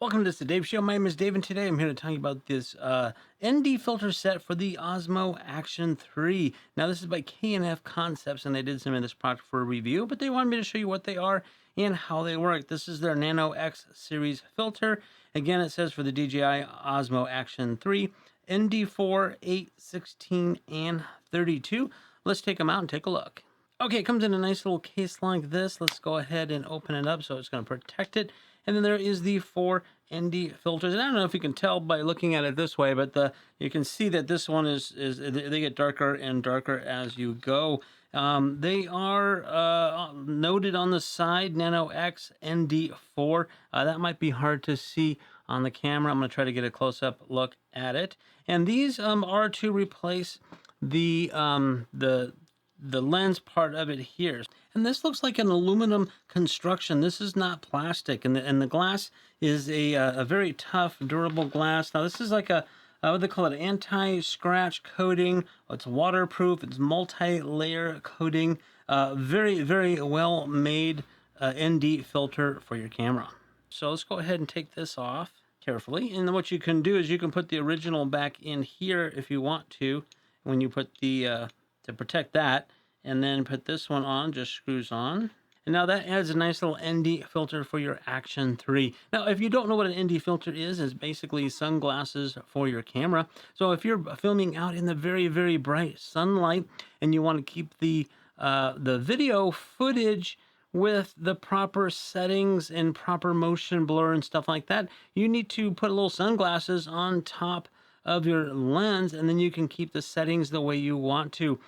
Welcome to the Dave Show. My name is Dave, and today I'm here to tell you about this ND filter set for the Osmo Action 3. Now, this is by K&F Concepts, and they did submit this product for a review, but they wanted me to show you what they are and how they work. This is their Nano X series filter. Again, it says for the DJI Osmo Action 3, ND4, 8, 16, and 32. Let's take them out and take a look. Okay, it comes in a nice little case like this. Let's go ahead and open it up so it's going to protect it. And then there is the 4 ND filters. And I don't know if you can tell by looking at it this way, but you can see that this one is they get darker and darker as you go. They are noted on the side, Nano X ND4. That might be hard to see on the camera. I'm going to try to get a close-up look at it. And these are to replace the lens part of it here. And this looks like an aluminum construction. This is not plastic, and the glass is a very tough, durable glass. Now this is like a what they call it, anti-scratch coating. It's waterproof. It's multi-layer coating. Very, very well made ND filter for your camera. So let's go ahead and take this off carefully. And then what you can do is you can put the original back in here if you want to. When you put the to protect that, and then put this one on, just screws on. And now that adds a nice little ND filter for your Action 3. Now, if you don't know what an ND filter is, it's basically sunglasses for your camera. So if you're filming out in the very, very bright sunlight and you want to keep the video footage with the proper settings and proper motion blur and stuff like that, you need to put a little sunglasses on top of your lens, and then you can keep the settings the way you want to.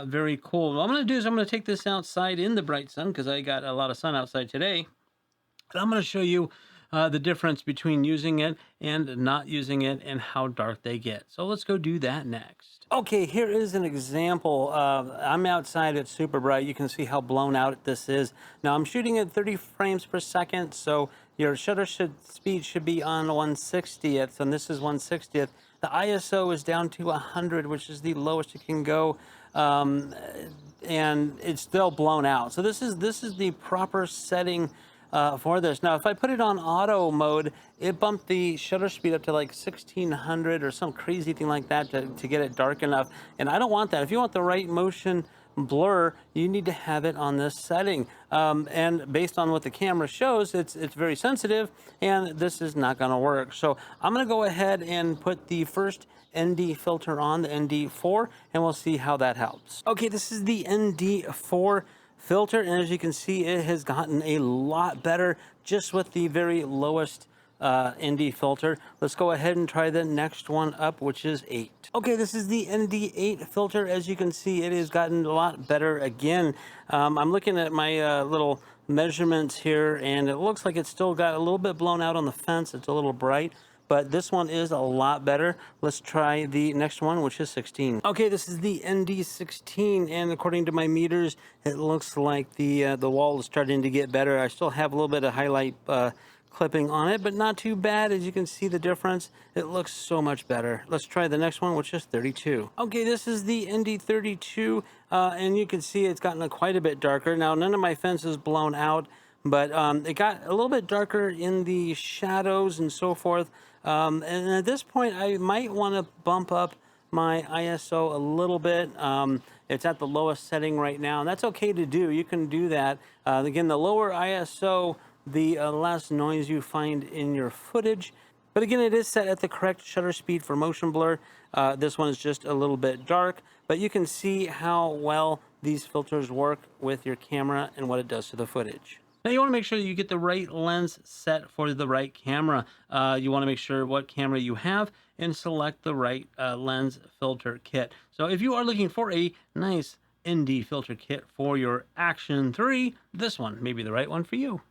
Very cool. What I'm going to do is I'm going to take this outside in the bright sun because I got a lot of sun outside today. And I'm going to show you the difference between using it and not using it and how dark they get. So let's go do that next. Okay, here is an example. I'm outside, it's super bright. You can see how blown out this is. Now I'm shooting at 30 frames per second, so your shutter speed should be on 1/60th, and this is 1/60th. The ISO is down to 100, which is the lowest it can go, and it's still blown out. So this is the proper setting for this. Now, if I put it on auto mode, it bumped the shutter speed up to like 1600 or some crazy thing like that to get it dark enough. And I don't want that. If you want the right motion blur, you need to have it on this setting. And based on what the camera shows, it's very sensitive, and this is not going to work. So I'm going to go ahead and put the first ND filter on, the ND4, and we'll see how that helps. Okay, this is the ND4 filter, and as you can see, it has gotten a lot better just with the very lowest ND filter. Let's go ahead and try the next one up, which is 8. Okay, this is the ND8 filter. As you can see, it has gotten a lot better again. I'm looking at my little measurements here, and it looks like it's still got a little bit blown out on the fence. It's a little bright, but this one is a lot better. Let's try the next one, which is 16. Okay, this is the ND16, and according to my meters, it looks like the wall is starting to get better. I still have a little bit of highlight clipping on it, but not too bad. As you can see the difference, it looks so much better. Let's try the next one, which is 32. Okay, this is the ND32, and you can see it's gotten quite a bit darker. Now, none of my fence is blown out, but it got a little bit darker in the shadows and so forth. And at this point, I might want to bump up my ISO a little bit. It's at the lowest setting right now, and that's okay to do. You can do that. Again, the lower ISO, the less noise you find in your footage. But again, it is set at the correct shutter speed for motion blur. This one is just a little bit dark, but you can see how well these filters work with your camera and what it does to the footage. Now you want to make sure that you get the right lens set for the right camera. You want to make sure what camera you have and select the right lens filter kit. So if you are looking for a nice ND filter kit for your Action 3, this one may be the right one for you.